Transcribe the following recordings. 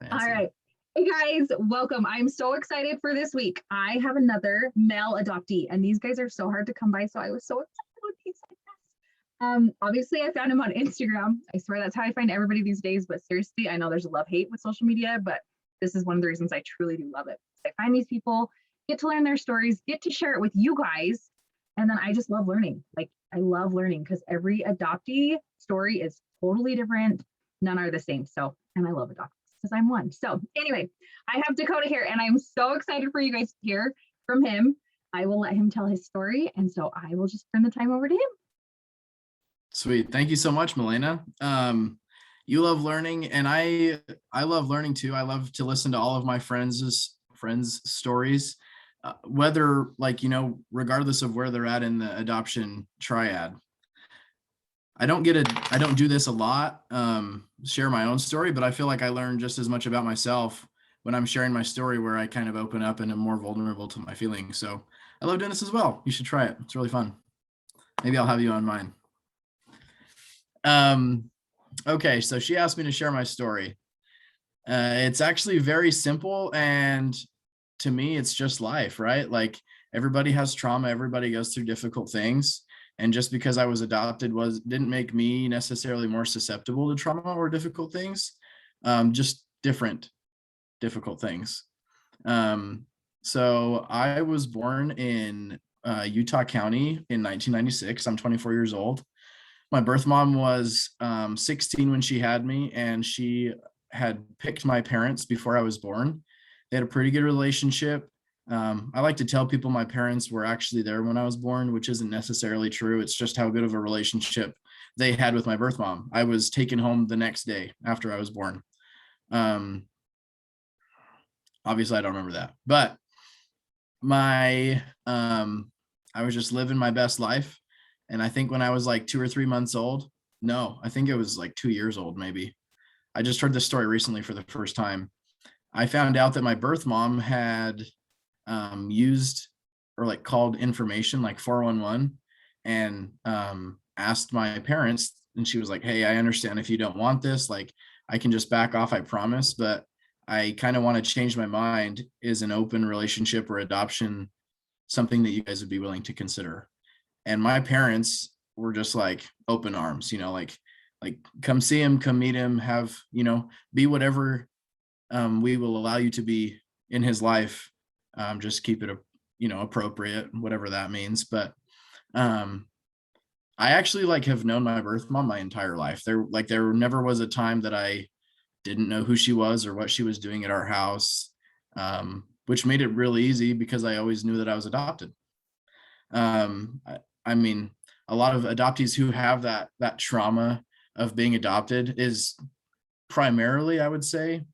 All Fancy. right. Hey guys, welcome. I'm so excited for this week. I have another male adoptee, and these guys are so hard to come by. So I was so excited when he said yes. Obviously, I found him on Instagram. I swear that's how I find everybody these days. But seriously, I know there's a love hate with social media, but this is one of the reasons I truly do love it. I find these people, get to learn their stories, get to share it with you guys, and then I just love learning. Like I love learning because every adoptee story is totally different. None are the same. So, and I love adoptees because I'm one. So, anyway, I have Dakota here, and I'm so excited for you guys to hear from him. I will let him tell his story, and so I will just turn the time over to him. Sweet. Thank you so much, Milena. You love learning, and I love learning too. I love to listen to all of my friends' stories, whether regardless of where they're at in the adoption triad. I don't do this a lot, share my own story, but I feel like I learn just as much about myself when I'm sharing my story, where I kind of open up and am more vulnerable to my feelings. So I love doing this as well. You should try it. It's really fun. Maybe I'll have you on mine. Okay, so she asked me to share my story. It's actually very simple, and to me, it's just life, right? Like everybody has trauma, everybody goes through difficult things. And just because I was adopted didn't make me necessarily more susceptible to trauma or difficult things, just different difficult things. So I was born in Utah County in 1996. I'm 24 years old. My birth mom was 16 when she had me, and she had picked my parents before I was born. They had a pretty good relationship. I like to tell people my parents were actually there when I was born, which isn't necessarily true. It's just how good of a relationship they had with my birth mom. I was taken home the next day after I was born. Obviously, I don't remember that, but my I was just living my best life. And I think when I was like 2 or 3 months old, no, I think it was like 2 years old, maybe. I just heard this story recently for the first time. I found out that my birth mom had used or like called information like 411 and asked my parents. And she was like, "Hey, I understand if you don't want this, like I can just back off, I promise. But I kind of want to change my mind. Is an open relationship or adoption something that you guys would be willing to consider?" And my parents were just like open arms, like come see him, come meet him, have, be whatever we will allow you to be in his life. Just keep it, appropriate, whatever that means. But um, I actually like have known my birth mom my entire life. There never was a time that I didn't know who she was or what she was doing at our house, which made it really easy because I always knew that I was adopted. I mean, a lot of adoptees who have that trauma of being adopted is primarily, I would say,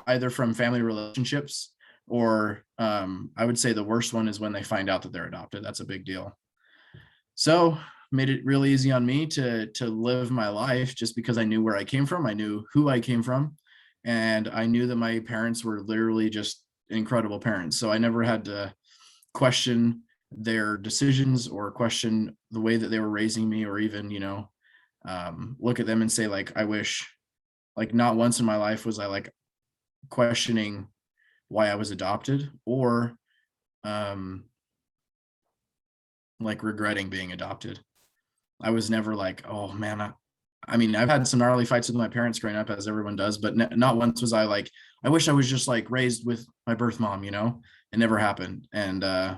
either from family relationships or I would say the worst one is when they find out that they're adopted. That's a big deal. So made it really easy on me to live my life just because I knew where I came from. I knew who I came from, and I knew that my parents were literally just incredible parents. So I never had to question their decisions or question the way that they were raising me, or even, look at them and say, like, I wish, like, not once in my life was I like questioning why I was adopted or like regretting being adopted. I was never like, oh man, I mean, I've had some gnarly fights with my parents growing up, as everyone does, but not once was I like, I wish I was just like raised with my birth mom, it never happened. And I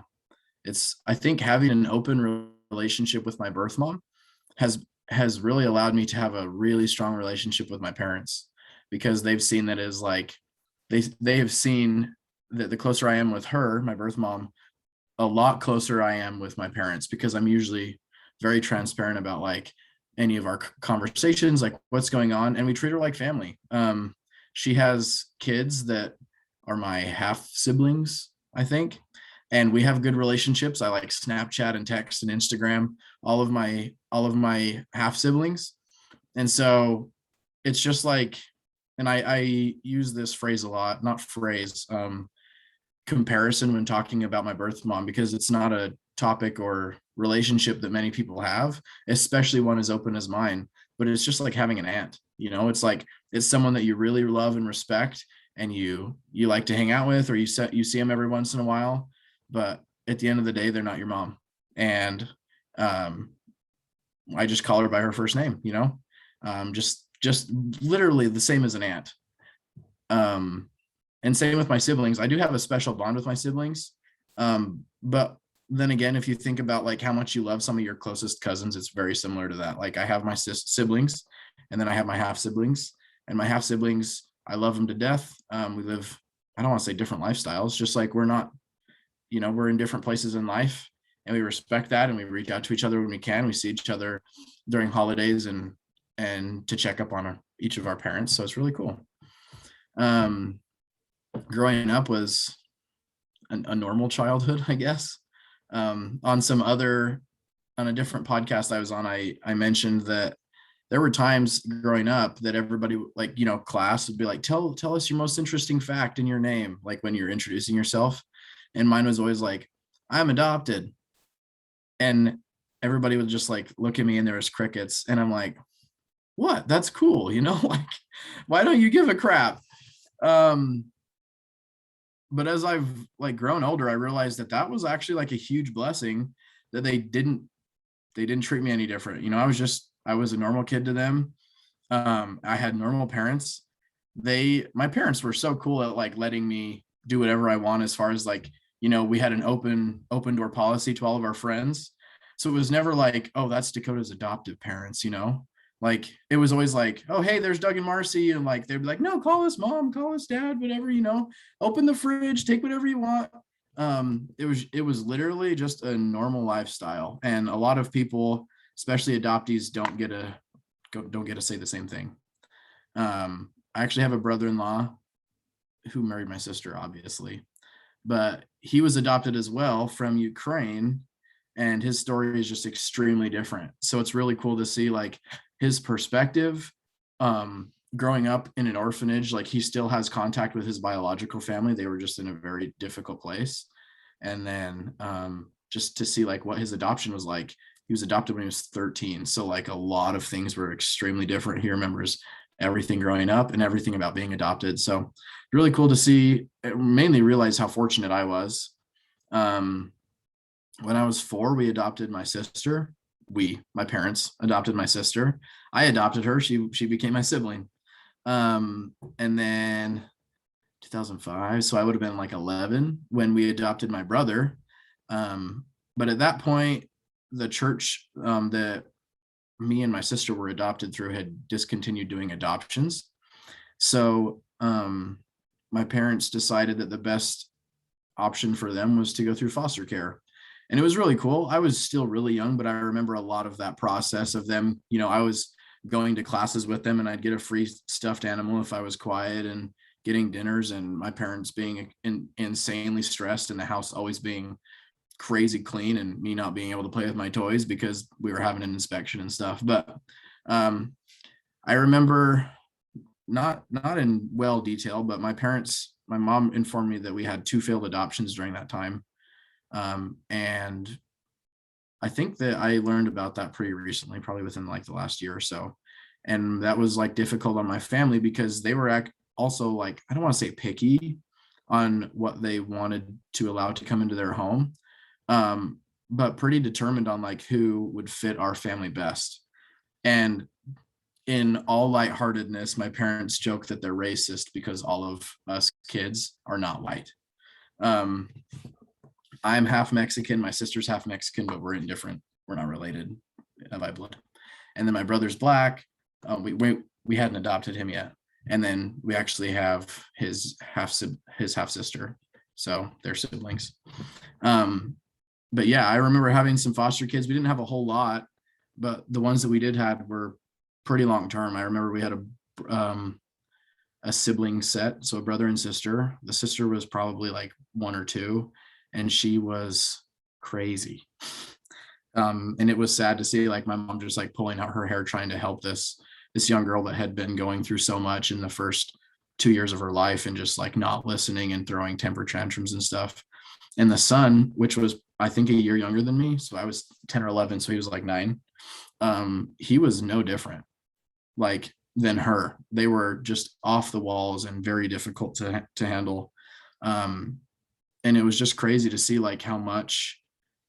think having an open relationship with my birth mom has really allowed me to have a really strong relationship with my parents, because they've seen that as like, they have seen that the closer I am with her, my birth mom, a lot closer I am with my parents, because I'm usually very transparent about like any of our conversations, like what's going on, and we treat her like family. She has kids that are my half siblings, I think, and we have good relationships. I like Snapchat and text and Instagram all of my half siblings, and so it's just like, and I use this phrase a lot, not phrase, comparison when talking about my birth mom, because it's not a topic or relationship that many people have, especially one as open as mine. But it's just like having an aunt, it's like, it's someone that you really love and respect, and you like to hang out with, or you see them every once in a while, but at the end of the day, they're not your mom. And I just call her by her first name, just literally the same as an aunt. And same with my siblings. I do have a special bond with my siblings. But then again, if you think about like how much you love some of your closest cousins, it's very similar to that. Like I have my siblings, and then I have my half siblings, and my half siblings, I love them to death. We live, I don't want to say different lifestyles, just like we're not, we're in different places in life, and we respect that, and we reach out to each other when we can. We see each other during holidays and to check up on each of our parents. So it's really cool. Growing up was a normal childhood, I guess. On a different podcast I was on, I mentioned that there were times growing up that everybody, like, class would be like, tell us your most interesting fact in your name, like when you're introducing yourself. And mine was always like, I'm adopted. And everybody would just like look at me, and there was crickets. And I'm like, what? That's cool. Like, why don't you give a crap? But as I've like grown older, I realized that was actually like a huge blessing, that they didn't treat me any different. I was a normal kid to them. I had normal parents. My parents were so cool at like letting me do whatever I want, as far as like, we had an open door policy to all of our friends. So it was never like, oh, that's Dakota's adoptive parents, like it was always like, oh, hey, there's Doug and Marcy. And like, they'd be like, no, call us mom, call us dad, whatever, open the fridge, take whatever you want. It was literally just a normal lifestyle. And a lot of people, especially adoptees, don't get to say the same thing. I actually have a brother-in-law who married my sister, obviously, but he was adopted as well from Ukraine, and his story is just extremely different. So it's really cool to see like his perspective. Growing up in an orphanage, like he still has contact with his biological family. They were just in a very difficult place. And then just to see like what his adoption was like. He was adopted when he was 13. So like a lot of things were extremely different. He remembers everything growing up and everything about being adopted. So really cool to see, mainly realize how fortunate I was. When I was 4, we adopted my sister. My parents adopted my sister. I adopted her. She became my sibling. And then 2005, so I would have been like 11 when we adopted my brother. But at that point, the church that me and my sister were adopted through had discontinued doing adoptions. So my parents decided that the best option for them was to go through foster care. And it was really cool. I was still really young, but I remember a lot of that process of them. I was going to classes with them, and I'd get a free stuffed animal if I was quiet, and getting dinners, and my parents being insanely stressed, and the house always being crazy clean, and me not being able to play with my toys because we were having an inspection and stuff. But I remember, not in well detail, but my mom informed me that we had 2 failed adoptions during that time. And I think that I learned about that pretty recently, probably within like the last year or so. And that was like difficult on my family, because they were also like, I don't want to say picky on what they wanted to allow to come into their home, but pretty determined on like who would fit our family best. And in all lightheartedness, my parents joke that they're racist because all of us kids are not white. I'm half Mexican, my sister's half Mexican, but we're indifferent. We're not related by blood. And then my brother's black. We hadn't adopted him yet. And then we actually have his half sister. So they're siblings. But yeah, I remember having some foster kids. We didn't have a whole lot, but the ones that we did have were pretty long term. I remember we had a sibling set, so a brother and sister. The sister was probably like 1 or 2, and she was crazy. And it was sad to see like my mom just like pulling out her hair trying to help this young girl that had been going through so much in the first 2 years of her life, and just like not listening and throwing temper tantrums and stuff. And the son, which was I think a year younger than me, so I was 10 or 11, so he was like 9. He was no different. Like than her. They were just off the walls and very difficult to handle. And it was just crazy to see like how much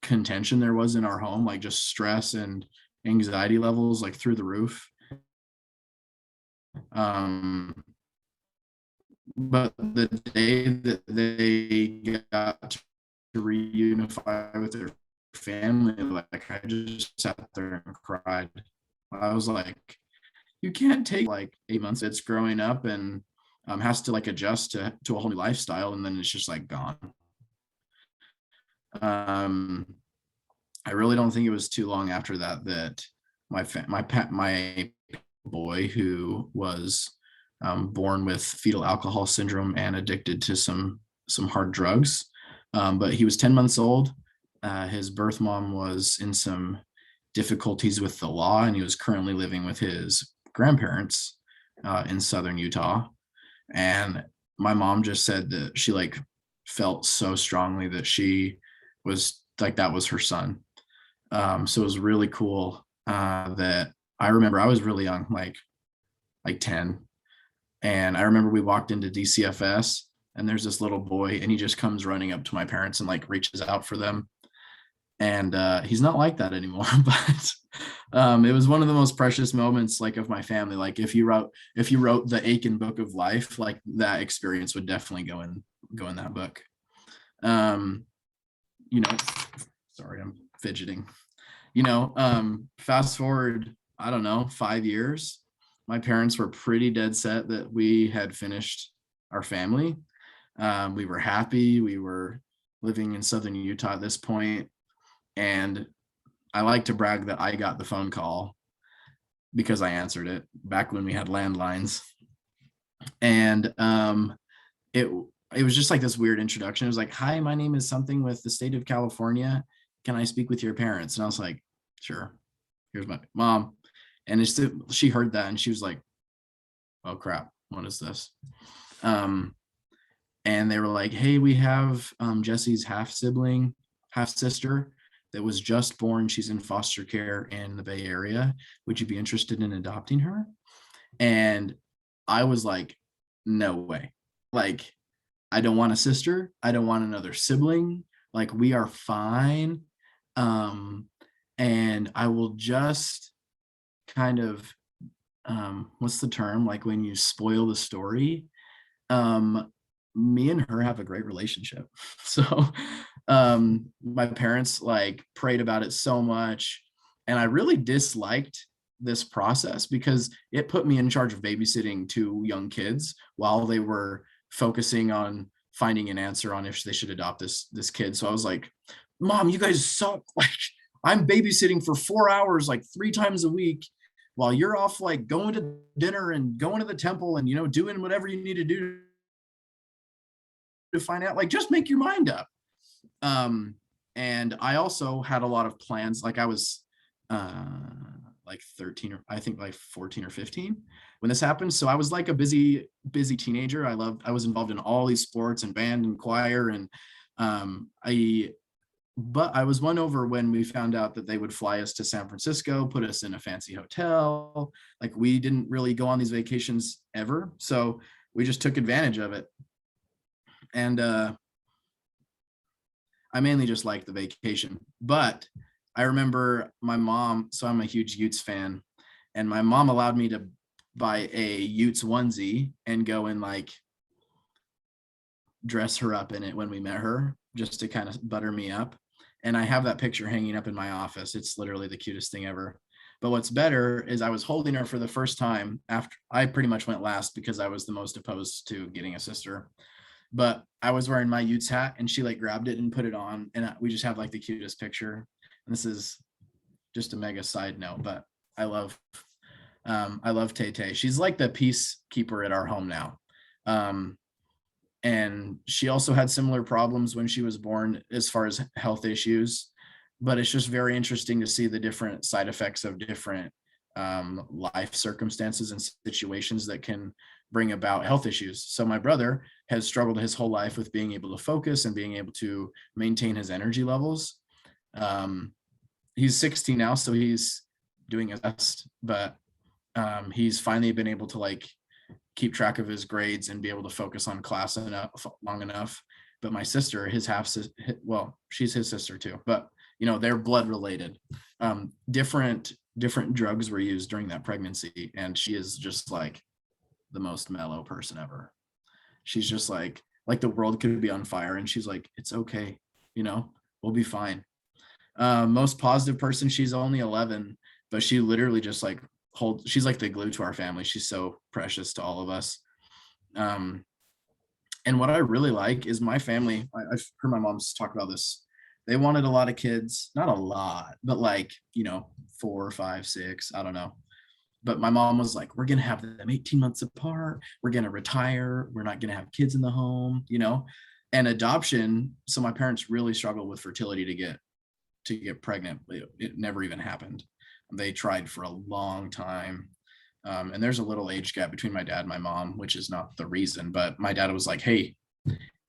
contention there was in our home, like just stress and anxiety levels like through the roof. But the day that they got to reunify with their family, like I just sat there and cried. I was like, you can't take like 8 months it's growing up and has to like adjust to a whole new lifestyle, and then it's just like gone. I really don't think it was too long after that that my boy, who was born with fetal alcohol syndrome and addicted to some hard drugs, but he was 10 months old. His birth mom was in some difficulties with the law, and he was currently living with his grandparents in southern Utah. And my mom just said that she like felt so strongly that she was like, that was her son. So it was really cool that I remember I was really young, like 10. And I remember we walked into DCFS and there's this little boy and he just comes running up to my parents and like reaches out for them. And he's not like that anymore, but it was one of the most precious moments like of my family. Like if you wrote the Aiken book of life, like that experience would definitely go in that book. You know, sorry, I'm fidgeting. Fast forward, I don't know, 5 years, my parents were pretty dead set that we had finished our family. We were happy. We were living in southern Utah at this point. And I like to brag that I got the phone call because I answered it back when we had landlines. And it was just like this weird introduction. It was like, hi, my name is something with the state of California. Can I speak with your parents? And I was like, sure. Here's my mom. And she heard that and she was like, oh crap, what is this? And they were like, hey, we have Jesse's half sister that was just born. She's in foster care in the Bay Area. Would you be interested in adopting her? And I was like, no way. Like, I don't want a sister. I don't want another sibling. Like, we are fine. And I will just kind of, what's the term? Like when you spoil the story, me and her have a great relationship. So my parents like prayed about it so much. And I really disliked this process because it put me in charge of babysitting 2 young kids while they were focusing on finding an answer on if they should adopt this kid. So I was like, Mom, you guys suck. Like, I'm babysitting for 4 hours, like 3 times a week, while you're off like going to dinner and going to the temple and, doing whatever you need to do to find out. Like, just make your mind up. And I also had a lot of plans. Like I was like 13 or I think like 14 or 15 when this happened. So I was like a busy teenager. I was involved in all these sports and band and choir. And but I was won over when we found out that they would fly us to San Francisco, put us in a fancy hotel. Like we didn't really go on these vacations ever. So we just took advantage of it. And I mainly just liked the vacation. But I remember my mom, so I'm a huge Utes fan, and my mom allowed me to buy a Utes onesie and go and like dress her up in it when we met her, just to kind of butter me up. And I have that picture hanging up in my office. It's literally the cutest thing ever. But what's better is I was holding her for the first time after I pretty much went last because I was the most opposed to getting a sister. But I was wearing my Utes hat and she like grabbed it and put it on. And we just have like the cutest picture. And this is just a mega side note, but I love Tay Tay. She's like the peacekeeper at our home now. And she also had similar problems when she was born as far as health issues, but it's just very interesting to see the different side effects of different life circumstances and situations that can bring about health issues. So my brother has struggled his whole life with being able to focus and being able to maintain his energy levels. He's 16 now, so he's doing his best, but He's finally been able to like keep track of his grades and be able to focus on class enough long enough. But my sister, his well, she's his sister too, but you know, they're blood related. Different drugs were used during that pregnancy, and she is just like the most mellow person ever. She's just like the world could be on fire, and she's like, it's okay, you know, we'll be fine. Most positive person, she's only 11, but she literally just like she's like the glue to our family. She's so precious to all of us. And what I really like is my family. I've heard my mom's talk about this. They wanted a lot of kids, not a lot, but like, you know, 4, 5, 6, I don't know. But my mom was like, we're going to have them 18 months apart. We're going to retire. We're not going to have kids in the home, you know, and adoption. So my parents really struggled with fertility to get pregnant. It never even happened. They tried for a long time. And there's a little age gap between my dad and my mom, which is not the reason, but my dad was like, hey,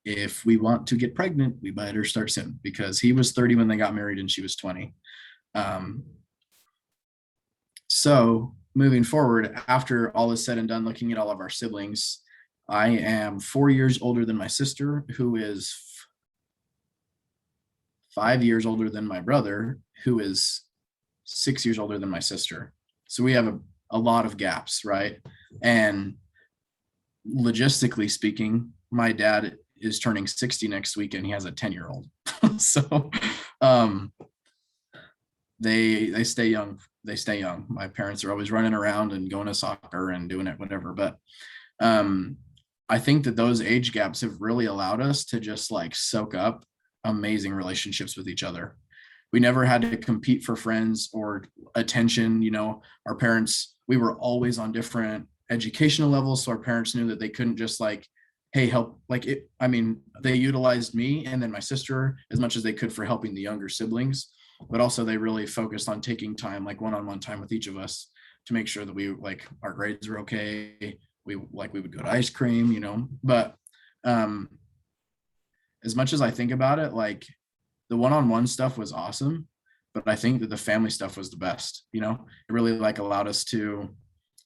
if we want to get pregnant, we better start soon, because he was 30 when they got married and she was 20. So moving forward, after all is said and done, looking at all of our siblings, I am 4 years older than my sister, who is 5 years older than my brother, who is 6 years older than my sister. So we have a lot of gaps, right? And logistically speaking, my dad is turning 60 next week and he has a 10-year-old. So they stay young. They stay young. My parents are always running around and going to soccer and doing it, whatever. But I think that those age gaps have really allowed us to just like soak up amazing relationships with each other. We never had to compete for friends or attention. You know, our parents, we were always on different educational levels. So our parents knew that they couldn't just like, hey, help. Like it, I mean, they utilized me and then my sister as much as they could for helping the younger siblings, but also they really focused on taking time, like one-on-one time with each of us, to make sure that we like our grades were okay. We would go to ice cream, you know. But as much as I think about it, like the one-on-one stuff was awesome, but I think that the family stuff was the best. You know, it really like allowed us to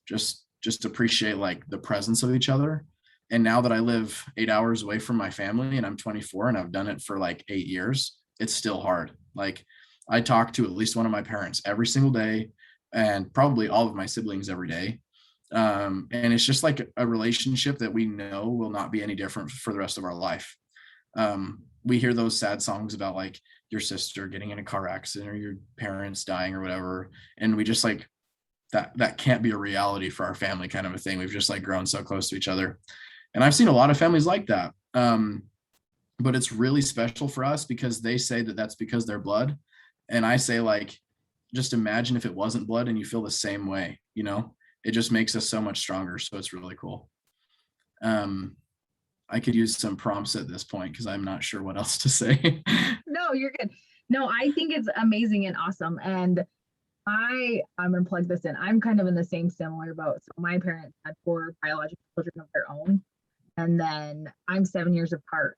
just appreciate like the presence of each other. And now that I live 8 hours away from my family and I'm 24 and I've done it for like 8 years, it's still hard. Like I talk to at least one of my parents every single day, and probably all of my siblings every day. And it's just like a relationship that we know will not be any different for the rest of our life. We hear those sad songs about like your sister getting in a car accident or your parents dying or whatever, and we just like that can't be a reality for our family, kind of a thing. We've just like grown so close to each other, and I've seen a lot of families like that. But it's really special for us because they say that that's because they're blood, and I say like, just imagine if it wasn't blood and you feel the same way. You know, it just makes us so much stronger. So it's really cool. I could use some prompts at this point because I'm not sure what else to say. No, you're good. No, I think it's amazing and awesome. And I'm gonna plug this in. I'm kind of in the same similar boat. So my parents had 4 biological children of their own, and then I'm 7 years apart.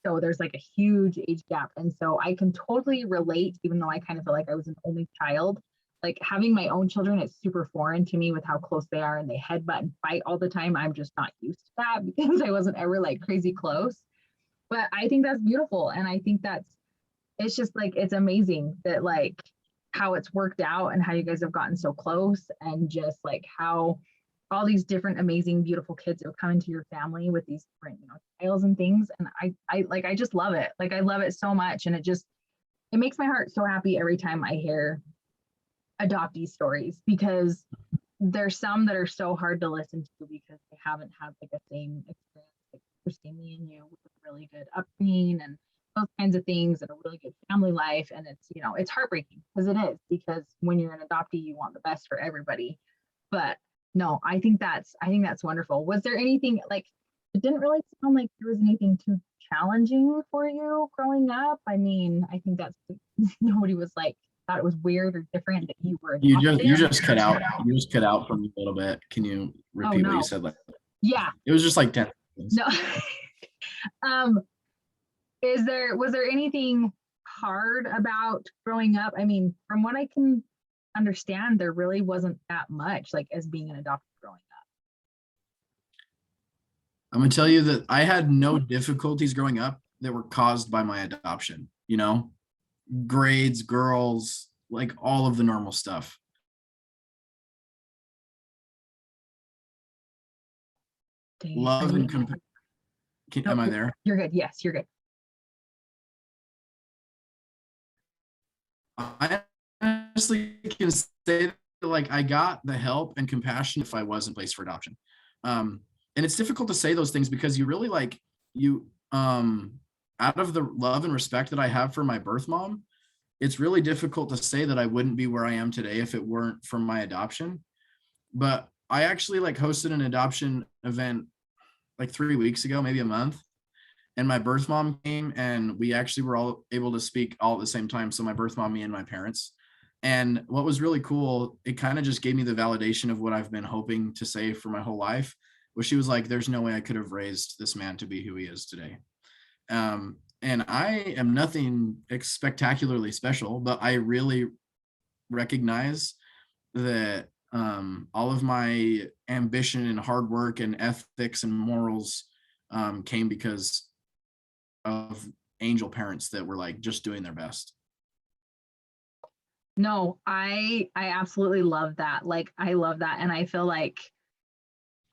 So there's like a huge age gap. And so I can totally relate, even though I kind of feel like I was an only child. Like having my own children, it's super foreign to me with how close they are and they headbutt and fight all the time. I'm just not used to that because I wasn't ever like crazy close. But I think that's beautiful. And I think it's just like, it's amazing that like how it's worked out and how you guys have gotten so close, and just like how all these different amazing beautiful kids have come into your family with these different, you know, styles and things. And I just love it. Like I love it so much. And it makes my heart so happy every time I hear adoptee stories, because there's some that are so hard to listen to because they haven't had like a same experience like Christine and you with a really good upbringing and those kinds of things, and a really good family life. And it's, you know, it's heartbreaking because it is, because when you're an adoptee, you want the best for everybody. But no, I think that's wonderful. Was there anything like, it didn't really sound like there was anything too challenging for you growing up? I mean, I think that's nobody was like thought it was weird or different that you were adopted. You just cut out. You just cut out for me a little bit. Can you repeat what you said? Like, yeah, it was just like 10 seconds. No. Was there anything hard about growing up? I mean, from what I can understand there really wasn't that much like as being an adopted growing up. I'm gonna tell you that I had no difficulties growing up that were caused by my adoption, grades, girls, like all of the normal stuff. Dang, Love and am I there? You're good. Yes, you're good. I honestly can say that, like, I got the help and compassion if I wasn't placed for adoption. And it's difficult to say those things because you really out of the love and respect that I have for my birth mom, it's really difficult to say that I wouldn't be where I am today if it weren't from my adoption. But I actually like hosted an adoption event like 3 weeks ago, maybe a month. And my birth mom came and we actually were all able to speak all at the same time. So my birth mom, me and my parents. And what was really cool, it kind of just gave me the validation of what I've been hoping to say for my whole life, where she was like, there's no way I could have raised this man to be who he is today. And I am nothing spectacularly special, but I really recognize that all of my ambition and hard work and ethics and morals came because of angel parents that were like just doing their best. No, I absolutely love that. Like, I love that. And I feel like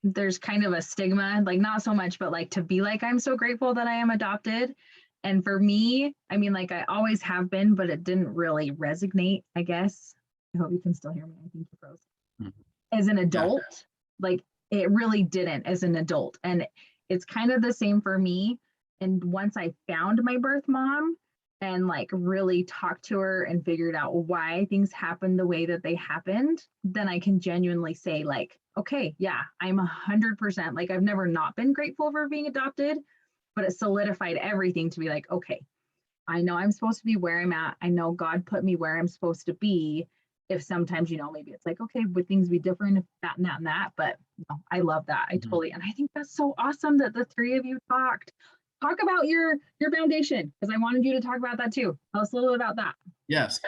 there's kind of a stigma, like not so much, but like to be like, I'm so grateful that I am adopted. And for me, I mean, like I always have been, but it didn't really resonate, I guess. I hope you can still hear me. I think you froze. Mm-hmm. As an adult, yeah. Like it really didn't as an adult. And it's kind of the same for me. And once I found my birth mom and like really talked to her and figured out why things happened the way that they happened, then I can genuinely say like, okay, yeah, I'm 100%. Like I've never not been grateful for being adopted, but it solidified everything to be like, okay, I know I'm supposed to be where I'm at. I know God put me where I'm supposed to be. If sometimes, maybe it's like, okay, would things be different if that and that and that, but no, I love that. I totally, and I think that's so awesome that the three of you talk about your foundation, because I wanted you to talk about that too. Tell us a little bit about that. Yes.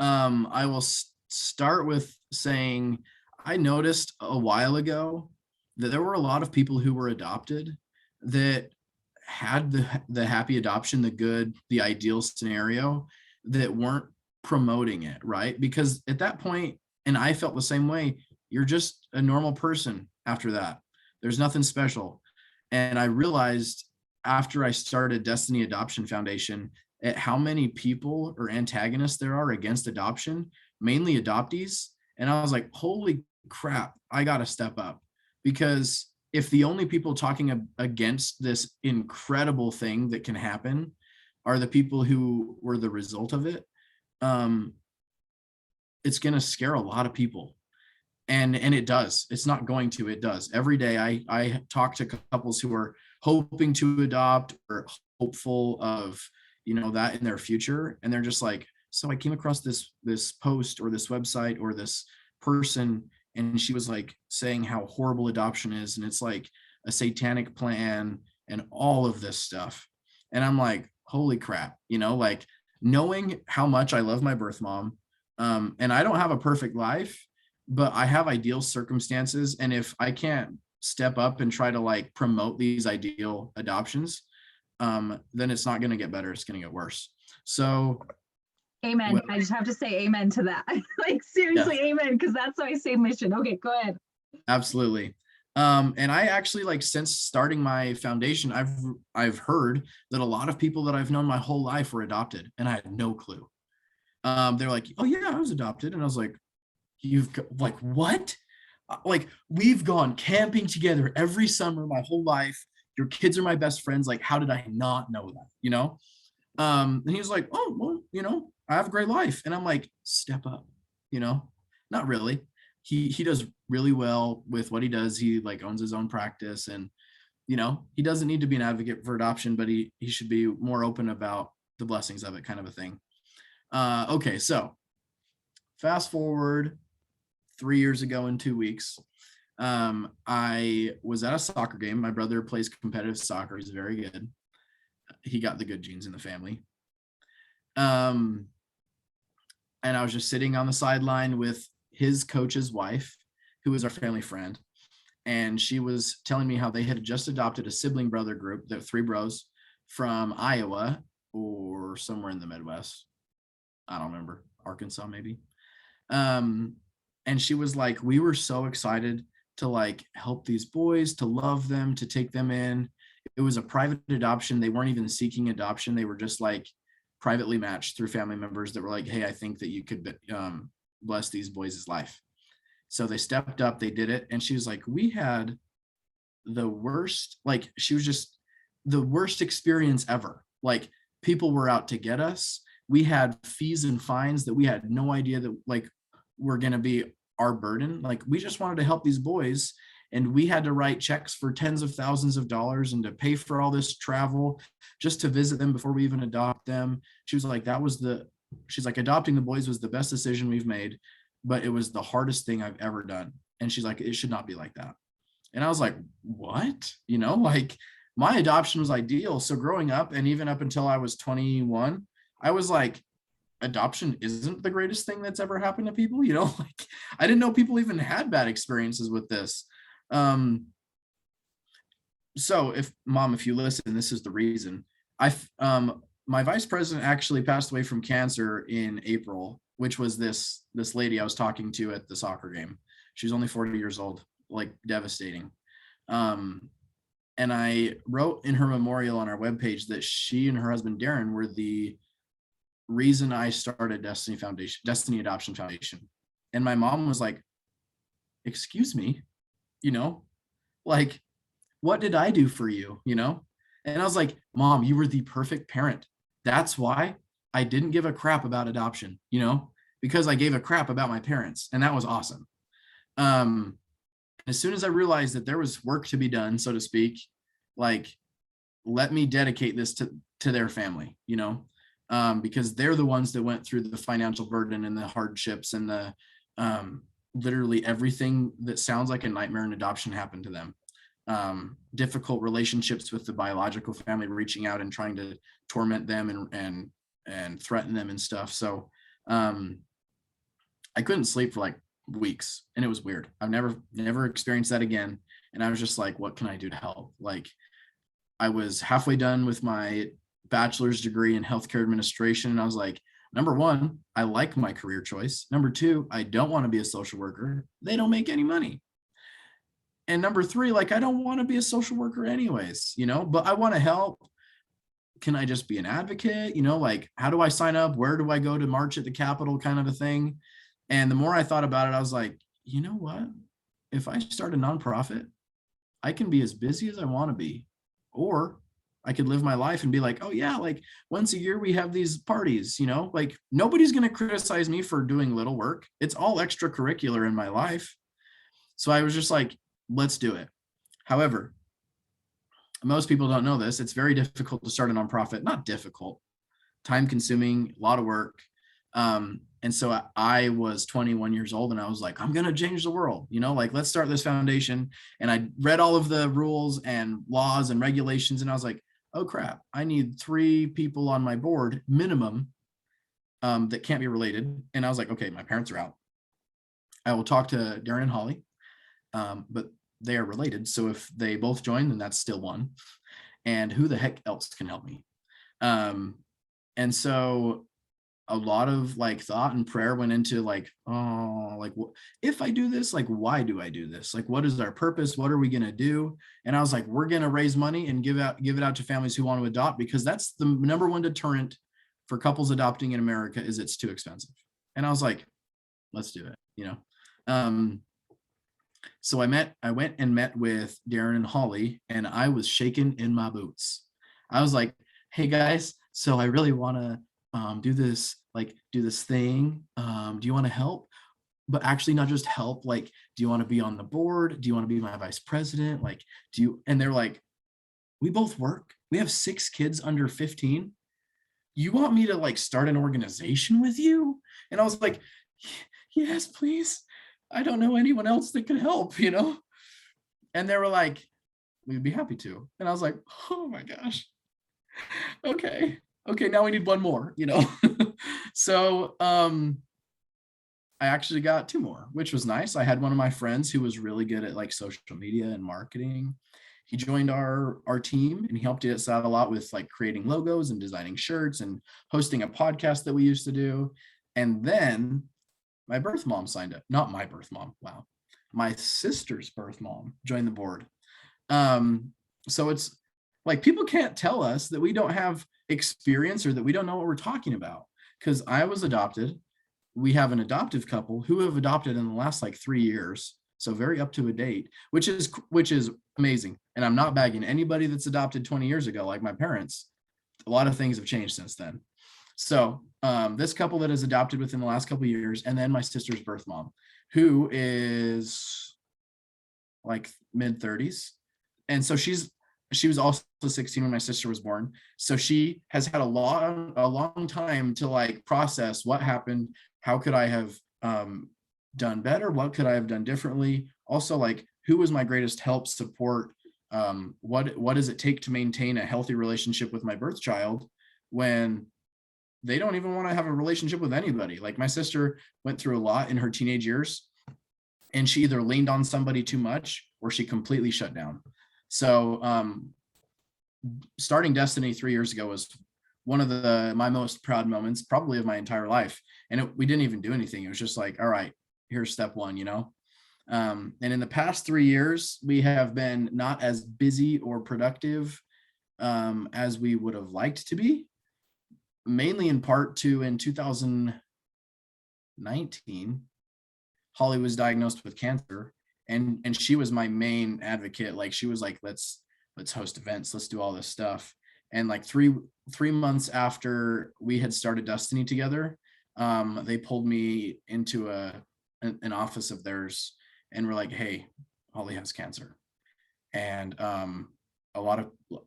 I will start with saying I noticed a while ago that there were a lot of people who were adopted that had the happy adoption, the ideal scenario, that weren't promoting it, right? Because at that point, and I felt the same way, you're just a normal person after that. There's nothing special. And I realized after I started Destiny Adoption Foundation at how many people or antagonists there are against adoption, mainly adoptees. And I was like, holy crap, I got to step up. Because if the only people talking against this incredible thing that can happen are the people who were the result of it, it's going to scare a lot of people. And it does. It's not going to, it does. Every day I talk to couples who are hoping to adopt or hopeful of, that in their future. And they're just like, so I came across this post or this website or this person, and she was like saying how horrible adoption is. And it's like a satanic plan and all of this stuff. And I'm like, holy crap, like knowing how much I love my birth mom. And I don't have a perfect life, but I have ideal circumstances. And if I can't step up and try to like promote these ideal adoptions, then it's not going to get better. It's going to get worse. So amen. I just have to say amen to that. Like seriously, yeah. Amen. Because that's my same mission. Okay, go ahead. Absolutely. And I actually, like, since starting my foundation, I've heard that a lot of people that I've known my whole life were adopted, and I had no clue. They're like, oh yeah, I was adopted. And I was like, like, what? Like, we've gone camping together every summer my whole life. Your kids are my best friends. Like, how did I not know that? And he was like, oh, well, I have a great life. And I'm like, step up, not really. He does really well with what he does. He like owns his own practice, and, he doesn't need to be an advocate for adoption, but he should be more open about the blessings of it, kind of a thing. Okay. So fast forward 3 years ago in 2 weeks, I was at a soccer game. My brother plays competitive soccer. He's very good. He got the good genes in the family. And I was just sitting on the sideline with his coach's wife, who was our family friend. And she was telling me how they had just adopted a sibling brother group, the three bros from Iowa or somewhere in the Midwest. I don't remember, Arkansas maybe. And she was like, we were so excited to like help these boys, to love them, to take them in. It was a private adoption. They weren't even seeking adoption. They were just like privately matched through family members that were like, hey, I think that you could bless these boys' life. So they stepped up, they did it. And she was like, we had the worst, like, she was just the worst experience ever. Like, people were out to get us. We had fees and fines that we had no idea that like were going to be our burden. Like, we just wanted to help these boys, and we had to write checks for tens of thousands of dollars and to pay for all this travel just to visit them before we even adopt them. She was like, she's like, adopting the boys was the best decision we've made, but it was the hardest thing I've ever done. And she's like, it should not be like that. And I was like, what? You know, like, my adoption was ideal. So growing up, and even up until I was 21, I was like, adoption isn't the greatest thing that's ever happened to people. You know, like, I didn't know people even had bad experiences with this. So if you listen, this is the reason. My vice president actually passed away from cancer in April, which was this lady I was talking to at the soccer game. She was only 40 years old, like, devastating. And I wrote in her memorial on our webpage that she and her husband Darren were the reason I started Destiny Adoption Foundation. And my mom was like, excuse me, you know, like, what did I do for you? You know? And I was like, Mom, you were the perfect parent. That's why I didn't give a crap about adoption, you know, because I gave a crap about my parents, and that was awesome. As soon as I realized that there was work to be done, so to speak, like, let me dedicate this to their family, you know, because they're the ones that went through the financial burden and the hardships and the literally everything that sounds like a nightmare in adoption happened to them. Difficult relationships with the biological family, reaching out and trying to torment them and threaten them and stuff. So I couldn't sleep for like weeks, and it was weird. I've never experienced that again. And I was just like, what can I do to help? Like, I was halfway done with my bachelor's degree in healthcare administration. And I was like, number one, I like my career choice. Number two, I don't want to be a social worker. They don't make any money. And number three, like, I don't want to be a social worker anyways, you know, but I want to help. Can I just be an advocate? You know, like, how do I sign up? Where do I go to march at the Capitol, kind of a thing? And the more I thought about it, I was like, you know what? If I start a nonprofit, I can be as busy as I want to be. Or I could live my life and be like, oh yeah, like, once a year we have these parties, you know, like, nobody's going to criticize me for doing little work. It's all extracurricular in my life. So I was just like, let's do it. However, most people don't know this. It's very difficult to start a nonprofit. Not difficult, time consuming, a lot of work. And so I was 21 years old, and I was like, I'm going to change the world, you know, like, let's start this foundation. And I read all of the rules and laws and regulations, and I was like, oh crap, I need 3 people on my board minimum that can't be related. And I was like, okay, my parents are out. I will talk to Darren and Holly, but they are related. So if they both join, then that's still 1. And who the heck else can help me? And so a lot of like thought and prayer went into like, oh, like, if I do this, like, why do I do this? Like, what is our purpose? What are we going to do? And I was like, we're going to raise money and give it out to families who want to adopt, because that's the number 1 deterrent for couples adopting in America, is it's too expensive. And I was like, let's do it, you know? So I went and met with Darren and Holly, and I was shaking in my boots. I was like, hey guys, so I really want to do this thing. Do you want to help? But actually not just help, like, do you want to be on the board? Do you want to be my vice president? Like, and they're like, we both work. We have 6 kids under 15. You want me to like start an organization with you? And I was like, yes, please. I don't know anyone else that can help, you know? And they were like, we'd be happy to. And I was like, oh my gosh. Okay, now we need 1 more, you know? So I actually got 2 more, which was nice. I had one of my friends who was really good at like social media and marketing. He joined our team and he helped us out a lot with like creating logos and designing shirts and hosting a podcast that we used to do. And then my birth mom signed up. Not my birth mom. Wow. My sister's birth mom joined the board. So it's like people can't tell us that we don't have experience or that we don't know what we're talking about. Because I was adopted. We have an adoptive couple who have adopted in the last like 3 years, so very up to a date, which is amazing. And I'm not bagging anybody that's adopted 20 years ago, like my parents. A lot of things have changed since then. So this couple that has adopted within the last couple of years, and then my sister's birth mom, who is like mid 30s, and so she was also 16 when my sister was born. So she has had a long time to like process what happened. How could I have done better? What could I have done differently? Also, like, who was my greatest help, support? What does it take to maintain a healthy relationship with my birth child when they don't even want to have a relationship with anybody? Like my sister went through a lot in her teenage years, and she either leaned on somebody too much or she completely shut down. So starting Destiny 3 years ago was one of my most proud moments probably of my entire life. And we didn't even do anything. It was just like, all right, here's step one, and in the past 3 years, we have been not as busy or productive as we would have liked to be, mainly in part to in 2019, Holly was diagnosed with cancer, and she was my main advocate. Like she was like, let's host events, let's do all this stuff. And like three months after we had started Destiny together, they pulled me into an office of theirs and were like, hey, Holly has cancer. And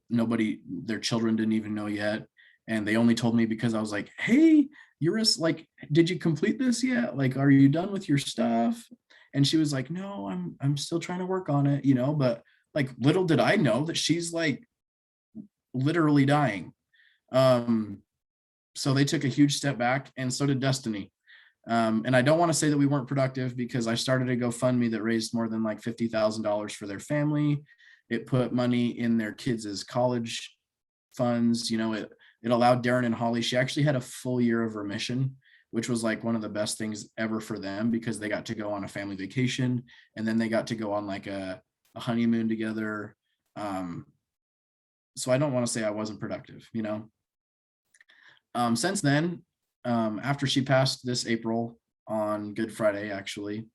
their children didn't even know yet. And they only told me because I was like, hey, Eurus, like, did you complete this yet? Like, are you done with your stuff? And she was like, no, I'm still trying to work on it, but like, little did I know that she's like literally dying. So they took a huge step back, and so did Destiny. And I don't want to say that we weren't productive, because I started a GoFundMe that raised more than like $50,000 for their family. It put money in their kids' college funds. It allowed Darren and Holly, she actually had a full year of remission, which was like one of the best things ever for them, because they got to go on a family vacation, and then they got to go on like a honeymoon together. So I don't want to say I wasn't productive, Since then, after she passed this April on Good Friday, actually,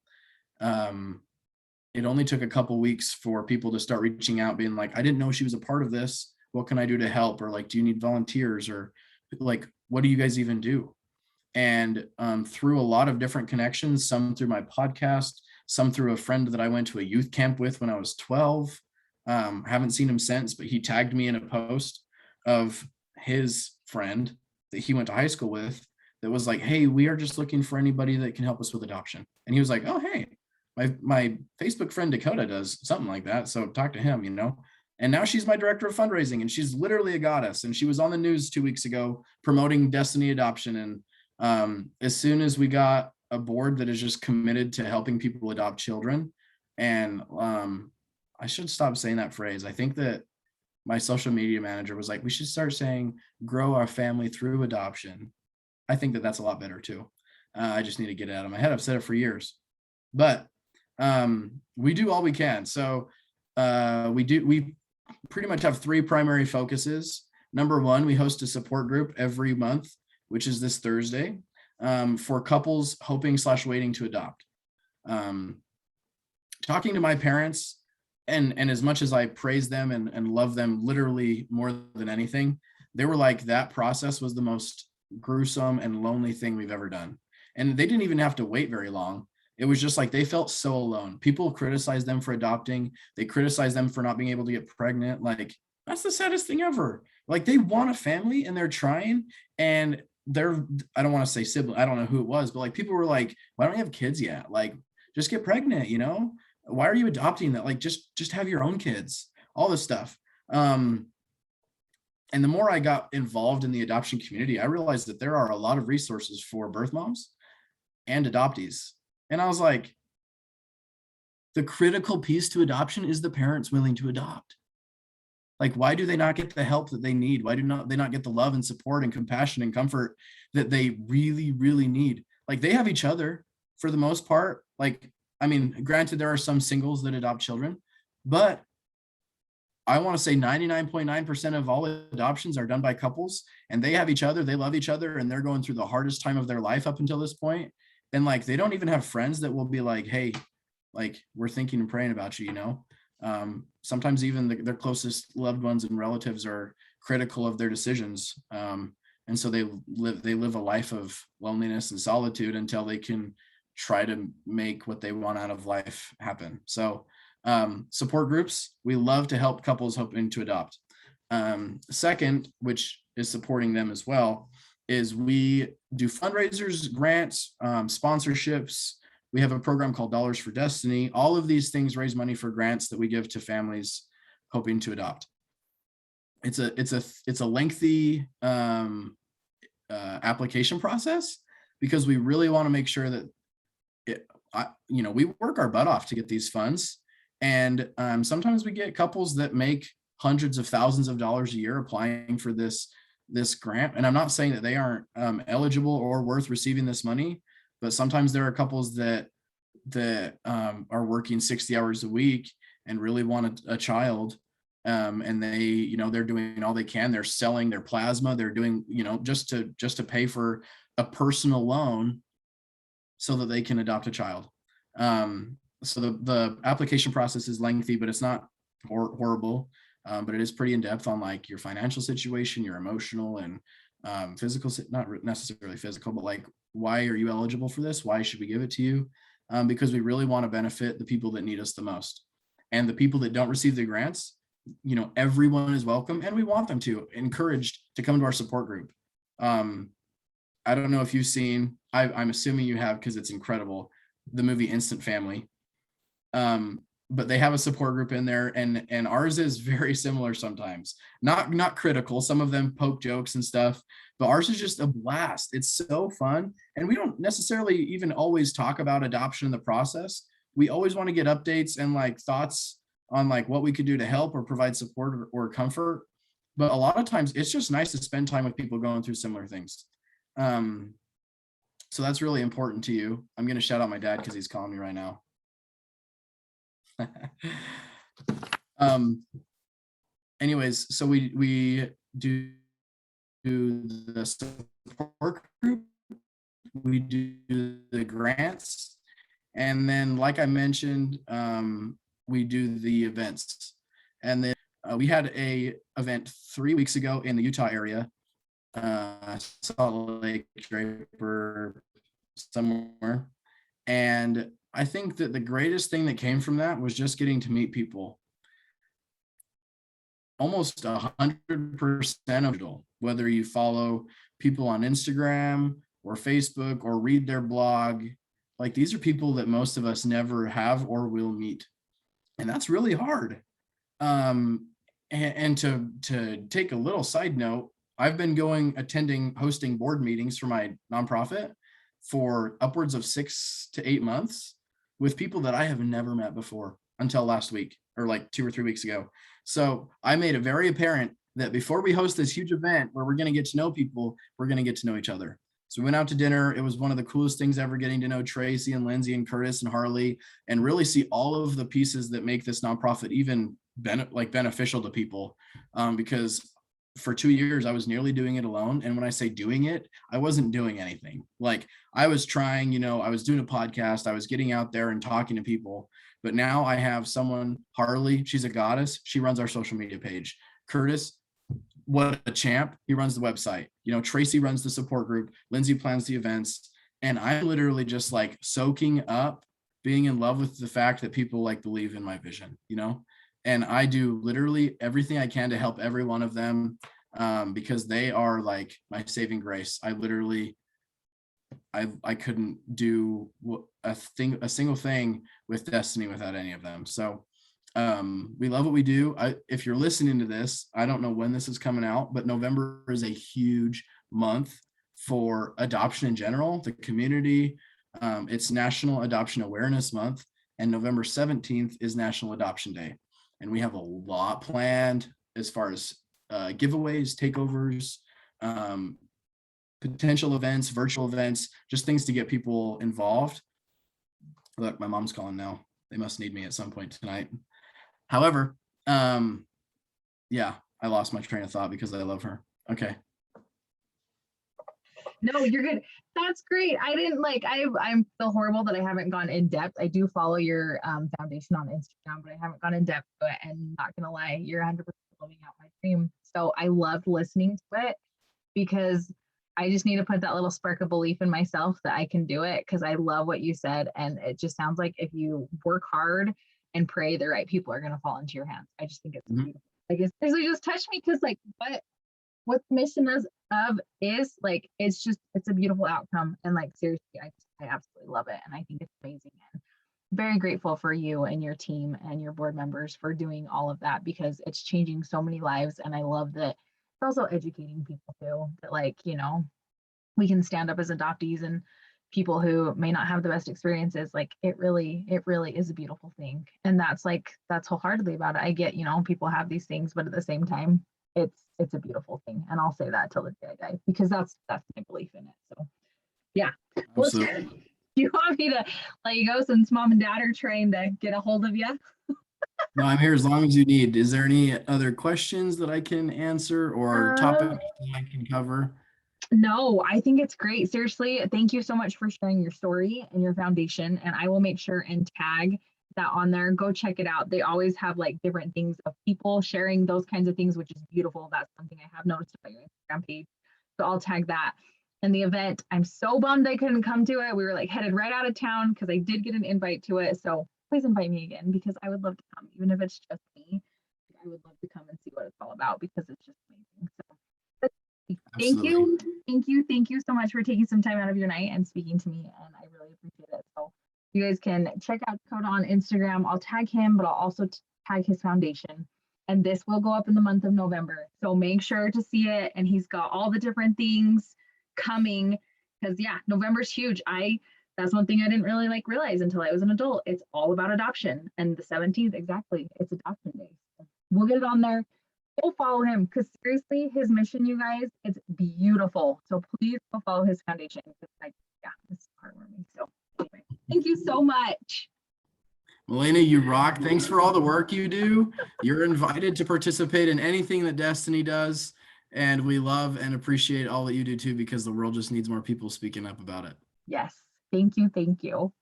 it only took a couple weeks for people to start reaching out, being like, I didn't know she was a part of this. What can I do to help? Or like, do you need volunteers? Or like, what do you guys even do? And through a lot of different connections, some through my podcast, some through a friend that I went to a youth camp with when I was 12. Haven't seen him since, but he tagged me in a post of his friend that he went to high school with that was like, hey, we are just looking for anybody that can help us with adoption. And he was like, oh, hey, my Facebook friend Dakota does something like that. So talk to him, And now she's my director of fundraising, and she's literally a goddess. And she was on the news 2 weeks ago promoting Destiny Adoption. And as soon as we got a board that is just committed to helping people adopt children, and I should stop saying that phrase. I think that my social media manager was like, we should start saying grow our family through adoption. I think that that's a lot better too. I just need to get it out of my head. I've said it for years, but we do all we can. So we pretty much have 3 primary focuses. Number 1, we host a support group every month, which is this Thursday, for couples hoping / waiting to adopt. Talking to my parents, and as much as I praise them and love them literally more than anything, they were like, that process was the most gruesome and lonely thing we've ever done. And they didn't even have to wait very long. It was just like they felt so alone. People criticized them for adopting. They criticized them for not being able to get pregnant. Like, that's the saddest thing ever. Like, they want a family and they're trying, and I don't want to say sibling, I don't know who it was, but like people were like, why don't you have kids yet? Like, just get pregnant, Why are you adopting that? Like, just have your own kids, all this stuff. And And the more I got involved in the adoption community, I realized that there are a lot of resources for birth moms and adoptees. And I was like, the critical piece to adoption is the parents willing to adopt. Like, why do they not get the help that they need? Why do not they not get the love and support and compassion and comfort that they really, really need? Like, they have each other for the most part. Like, I mean, granted, there are some singles that adopt children, but I want to say 99.9% of all adoptions are done by couples, and they have each other, they love each other, and they're going through the hardest time of their life up until this point. And like, they don't even have friends that will be like, hey, like, we're thinking and praying about you, you know? Sometimes even their closest loved ones and relatives are critical of their decisions. And so they live a life of loneliness and solitude until they can try to make what they want out of life happen. So support groups, we love to help couples hoping to adopt. Second, which is supporting them as well, is we do fundraisers, grants, sponsorships. We have a program called Dollars for Destiny. All of these things raise money for grants that we give to families hoping to adopt. It's a lengthy application process, because we really want to make sure that we work our butt off to get these funds. And sometimes we get couples that make hundreds of thousands of dollars a year applying for this grant. And I'm not saying that they aren't eligible or worth receiving this money, but sometimes there are couples that are working 60 hours a week and really want a child. And they're doing all they can. They're selling their plasma. They're doing, just to pay for a personal loan so that they can adopt a child. So the application process is lengthy, but it's not horrible. But it is pretty in depth on like your financial situation, your emotional and physical, not necessarily physical, but like, why are you eligible for this? Why should we give it to you? Because we really want to benefit the people that need us the most. And the people that don't receive the grants, everyone is welcome, and we want them to encouraged to come to our support group. I don't know if you've seen, I'm assuming you have, because it's incredible, the movie Instant Family. But they have a support group in there, and ours is very similar sometimes. Not critical. Some of them poke jokes and stuff, but ours is just a blast. It's so fun. And we don't necessarily even always talk about adoption in the process. We always want to get updates and like thoughts on like what we could do to help or provide support or comfort. But a lot of times it's just nice to spend time with people going through similar things. So that's really important to you. I'm going to shout out my dad because he's calling me right now. Anyways, so we do the support group, we do the grants, and then like I mentioned, we do the events. And then we had a event 3 weeks ago in the Utah area, Salt Lake, Draper, somewhere. And I think that the greatest thing that came from that was just getting to meet people. Almost 100% of it, whether you follow people on Instagram or Facebook or read their blog, like these are people that most of us never have or will meet. And that's really hard. And to take a little side note, I've been hosting board meetings for my nonprofit for upwards of 6 to 8 months with people that I have never met before until last week, or like 2 or 3 weeks ago. So I made it very apparent that before we host this huge event where we're going to get to know people, we're going to get to know each other. So we went out to dinner. It was one of the coolest things ever, getting to know Tracy and Lindsay and Curtis and Harley, and really see all of the pieces that make this nonprofit even beneficial to people. Because for 2 years, I was nearly doing it alone. And when I say doing it, I wasn't doing anything. Like I was trying, I was doing a podcast, I was getting out there and talking to people. But now I have someone, Harley, she's a goddess. She runs our social media page. Curtis, what a champ. He runs the website. Tracy runs the support group. Lindsay plans the events. And I'm literally just like soaking up, being in love with the fact that people like believe in my vision, and I do literally everything I can to help every one of them, because they are like my saving grace. I couldn't do a single thing with Destiny without any of them. So We love what we do. If you're listening to this, I don't know when this is coming out, but November is a huge month for adoption in general, the community. It's National Adoption Awareness Month, and November 17th is National Adoption Day. And we have a lot planned as far as giveaways, takeovers, potential events, virtual events, just things to get people involved. Look, my mom's calling now. They must need me at some point tonight. However, yeah, I lost my train of thought because I love her. Okay. No, you're good. That's great. I didn't like, I'm feel horrible that I haven't gone in depth. I do follow your foundation on Instagram, but I haven't gone in depth to it, and not gonna lie, you're 100% living out my dream. So I loved listening to it, because I just need to put that little spark of belief in myself that I can do it, because I love what you said. And it just sounds like if you work hard and pray, the right people are going to fall into your hands. I just think it's beautiful. I guess it just touched me, because like what the mission is like, it's a beautiful outcome. And like, seriously, I absolutely love it. And I think it's amazing. And very grateful for you and your team and your board members for doing all of that, because it's changing so many lives. And I love that it's also educating people too, that like, we can stand up as adoptees and people who may not have the best experiences. Like it really is a beautiful thing. And that's wholeheartedly about it. I get, people have these things, but at the same time, it's a beautiful thing. And I'll say that till the day I die, because that's my belief in it. So yeah. Well, do you want me to let you go, since mom and dad are trying to get a hold of you? No, I'm here as long as you need. Is there any other questions that I can answer, or topics I can cover? No, I think it's great. Seriously, thank you so much for sharing your story and your foundation. And I will make sure and tag that on there. Go check it out. They always have like different things of people sharing those kinds of things, which is beautiful. That's something I have noticed about your Instagram page. So I'll tag that. And the event, I'm so bummed I couldn't come to it. We were like headed right out of town, because I did get an invite to it. So please invite me again, because I would love to come, even if it's just me. I would love to come and see what it's all about, because it's just amazing. So thank you so much for taking some time out of your night and speaking to me, and I really appreciate it. So you guys can check out Dakota on Instagram. I'll tag him, but I'll also tag his foundation, and this will go up in the month of November, so make sure to see it. And he's got all the different things coming, because yeah, November's huge. That's one thing I didn't really realize until I was an adult. It's all about adoption, and the 17th exactly, it's adoption day. So we'll get it on there. Go follow him, because seriously, his mission, you guys, it's beautiful. So please go follow his foundation, because this is heartwarming. So anyway, thank you so much. Melina, you rock. Thanks for all the work you do. You're invited to participate in anything that Destiny does. And we love and appreciate all that you do too, because the world just needs more people speaking up about it. Yes. Thank you. Thank you.